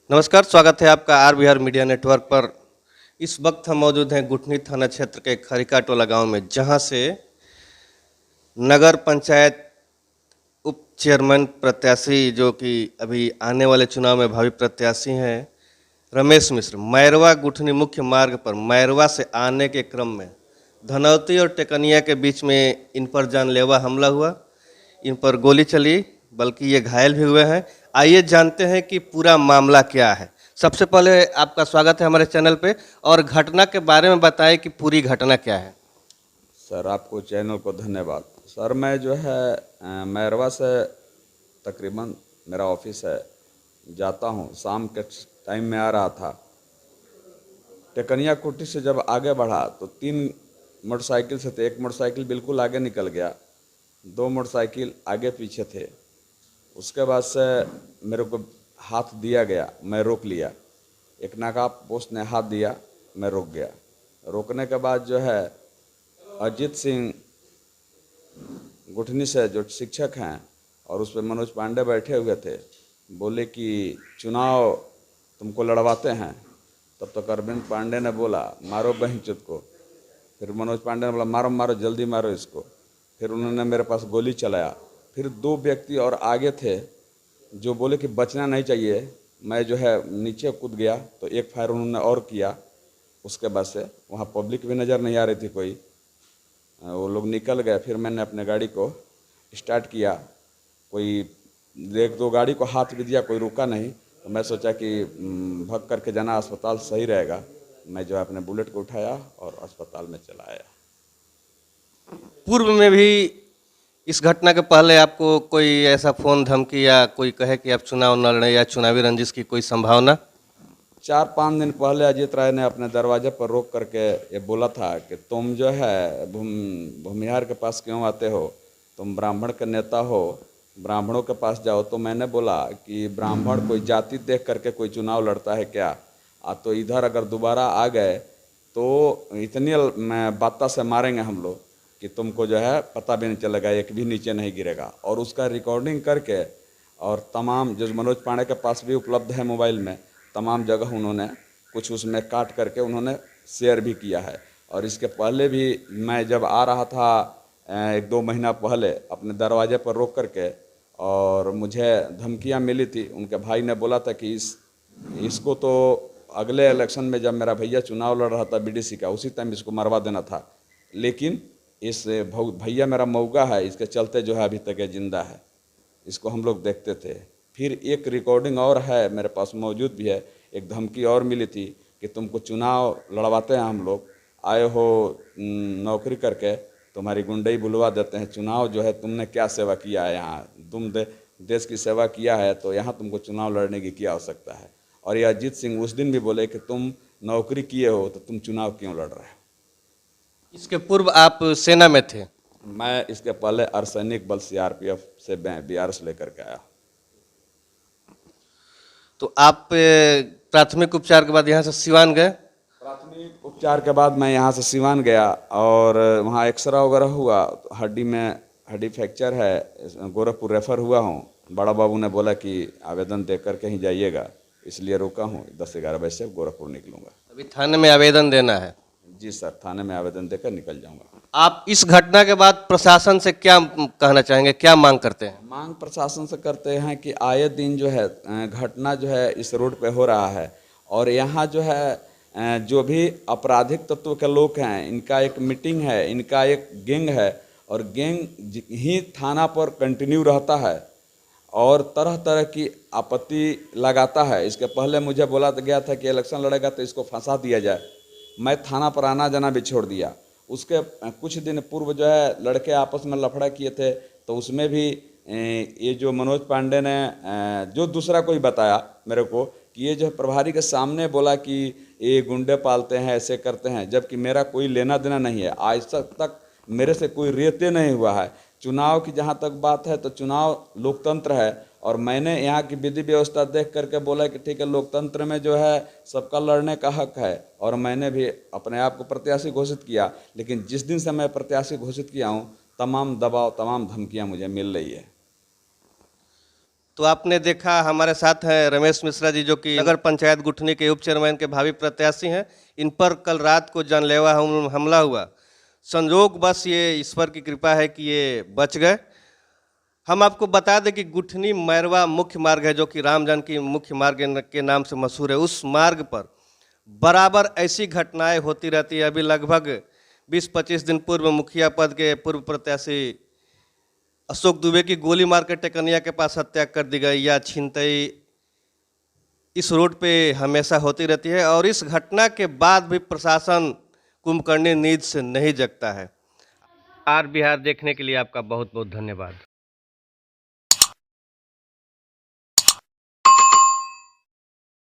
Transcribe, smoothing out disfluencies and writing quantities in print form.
नमस्कार, स्वागत है आपका आर बिहार मीडिया नेटवर्क पर। इस वक्त हम मौजूद हैं गुठनी थाना क्षेत्र के खरिका टोला गांव में, जहां से नगर पंचायत उप चेयरमैन प्रत्याशी जो कि अभी आने वाले चुनाव में भावी प्रत्याशी हैं, रमेश मिश्र, मैरवा गुठनी मुख्य मार्ग पर मैरवा से आने के क्रम में धनौती और टेकनिया के बीच में इन पर जानलेवा हमला हुआ। इन पर गोली चली, बल्कि ये घायल भी हुए हैं। आइए जानते हैं कि पूरा मामला क्या है। सबसे पहले आपका स्वागत है हमारे चैनल पे, और घटना के बारे में बताएं कि पूरी घटना क्या है। सर, आपको चैनल को धन्यवाद। सर, मैं जो है मैरवा से तकरीबन मेरा ऑफिस है, जाता हूँ। शाम के टाइम में आ रहा था। टेकनिया कुटी से जब आगे बढ़ा तो 3 मोटरसाइकिल से थे। एक मोटरसाइकिल बिल्कुल आगे निकल गया, 2 मोटरसाइकिल आगे पीछे थे। उसके बाद से मेरे को हाथ दिया गया, मैं रोक लिया। एक नाकाब पोस्ट ने हाथ दिया, मैं रुक गया। रोकने के बाद जो है अजीत सिंह गुठनी से जो शिक्षक हैं और उस पर मनोज पांडे बैठे हुए थे, बोले कि चुनाव तुमको लड़वाते हैं। तब तक अरविंद पांडे ने बोला मारो बहिंचुत को। फिर मनोज पांडे ने बोला मारो मारो जल्दी मारो इसको। फिर उन्होंने मेरे पास गोली चलाया। फिर 2 व्यक्ति और आगे थे जो बोले कि बचना नहीं चाहिए। मैं जो है नीचे कूद गया तो एक फायर उन्होंने और किया। उसके बाद से वहाँ पब्लिक भी नज़र नहीं आ रही थी कोई, वो लोग निकल गए। फिर मैंने अपने गाड़ी को स्टार्ट किया। कोई 1-2 गाड़ी को हाथ भी दिया, कोई रुका नहीं। तो मैं सोचा कि भाग करके जाना अस्पताल सही रहेगा। मैं जो है अपने बुलेट को उठाया और अस्पताल में चला आया। पूर्व में भी इस घटना के पहले आपको कोई ऐसा फोन धमकी या कोई कहे कि आप चुनाव न लड़ें या चुनावी रंजिश की कोई संभावना? 4-5 दिन पहले अजीत राय ने अपने दरवाजे पर रोक करके ये बोला था कि तुम जो है भूमिहार के पास क्यों आते हो, तुम ब्राह्मण के नेता हो, ब्राह्मणों के पास जाओ। तो मैंने बोला कि ब्राह्मण कोई जाति देख करके कोई चुनाव लड़ता है क्या? तो इधर अगर दोबारा आ गए तो इतनी बाता से मारेंगे हम लोग कि तुमको जो है पता भी नहीं चलेगा, एक भी नीचे नहीं गिरेगा। और उसका रिकॉर्डिंग करके और तमाम जो मनोज पांडे के पास भी उपलब्ध है मोबाइल में, तमाम जगह उन्होंने कुछ उसमें काट करके उन्होंने शेयर भी किया है। और इसके पहले भी मैं जब आ रहा था 1-2 महीना पहले अपने दरवाजे पर रोक करके, और मुझे धमकियां मिली थी। उनके भाई ने बोला था कि इसको तो अगले इलेक्शन में जब मेरा भैया चुनाव लड़ रहा था बीडीसी का, उसी टाइम इसको मरवा देना था। लेकिन इस भैया मेरा मौगा है, इसके चलते जो है अभी तक ये जिंदा है। इसको हम लोग देखते थे। फिर एक रिकॉर्डिंग और है मेरे पास, मौजूद भी है। एक धमकी और मिली थी कि तुमको चुनाव लड़वाते हैं हम लोग, आए हो नौकरी करके, तुम्हारी गुंडई बुलवा देते हैं। चुनाव जो है तुमने क्या सेवा किया है यहाँ, तुम देश की सेवा किया है तो यहाँ तुमको चुनाव लड़ने की क्या आवश्यकता है। और ये अजीत सिंह उस दिन भी बोले कि तुम नौकरी किए हो तो तुम चुनाव क्यों लड़ रहे हो। इसके पूर्व आप सेना में थे? मैं इसके पहले अर्धसैनिक बल सीआरपीएफ से बिहार से लेकर के आया। तो आप प्राथमिक उपचार के बाद यहाँ से सिवान गए? प्राथमिक उपचार के बाद मैं यहाँ से सिवान गया और वहाँ एक्सरा वगैरह हुआ। हड्डी में हड्डी फ्रैक्चर है, गोरखपुर रेफर हुआ हूँ। बड़ा बाबू ने बोला कि आवेदन दे कर कहीं जाइएगा, इसलिए रुका हूँ। 10-11 बजे से गोरखपुर निकलूँगा। अभी थाने में आवेदन देना है? जी सर, थाने में आवेदन देकर निकल जाऊँगा। आप इस घटना के बाद प्रशासन से क्या कहना चाहेंगे, क्या मांग करते हैं? मांग प्रशासन से करते हैं कि आए दिन जो है घटना जो है इस रोड पे हो रहा है, और यहाँ जो है जो भी आपराधिक तत्व के लोग हैं, इनका एक मीटिंग है, इनका एक गैंग है, और गैंग ही थाना पर कंटिन्यू रहता है और तरह तरह की आपत्ति लगाता है। इसके पहले मुझे बोला गया था कि इलेक्शन लड़ेगा तो इसको फंसा दिया जाए। मैं थाना पर आना जाना भी छोड़ दिया। उसके कुछ दिन पूर्व जो है लड़के आपस में लफड़ा किए थे, तो उसमें भी ये जो मनोज पांडे ने जो दूसरा कोई बताया मेरे को कि ये जो प्रभारी के सामने बोला कि ये गुंडे पालते हैं, ऐसे करते हैं, जबकि मेरा कोई लेना देना नहीं है। आज तक मेरे से कोई रेते नहीं हुआ है। चुनाव की जहाँ तक बात है तो चुनाव लोकतंत्र है, और मैंने यहाँ की विधि व्यवस्था देख करके बोला कि ठीक है, लोकतंत्र में जो है सबका लड़ने का हक है, और मैंने भी अपने आप को प्रत्याशी घोषित किया। लेकिन जिस दिन से मैं प्रत्याशी घोषित किया हूँ, तमाम दबाव, तमाम धमकियाँ मुझे मिल रही है। तो आपने देखा हमारे साथ हैं रमेश मिश्रा जी, जो कि नगर पंचायत गुठनी के उप चेयरमैन के भावी प्रत्याशी हैं। इन पर कल रात को जानलेवा हमला हुआ। संयोग बस ये ईश्वर की कृपा है कि ये बच गए। हम आपको बता दें कि गुठनी मैरवा मुख्य मार्ग है, जो कि राम जानकी मुख्य मार्ग के नाम से मशहूर है। उस मार्ग पर बराबर ऐसी घटनाएं होती रहती है। अभी लगभग 20-25 दिन पूर्व मुखिया पद के पूर्व प्रत्याशी अशोक दुबे की गोली मार कर टेकनिया के पास हत्या कर दी गई, या छिनतई इस रोड पे हमेशा होती रहती है। और इस घटना के बाद भी प्रशासन कुंभकर्णी नींद से नहीं जगता है। आर बिहार देखने के लिए आपका बहुत बहुत धन्यवाद।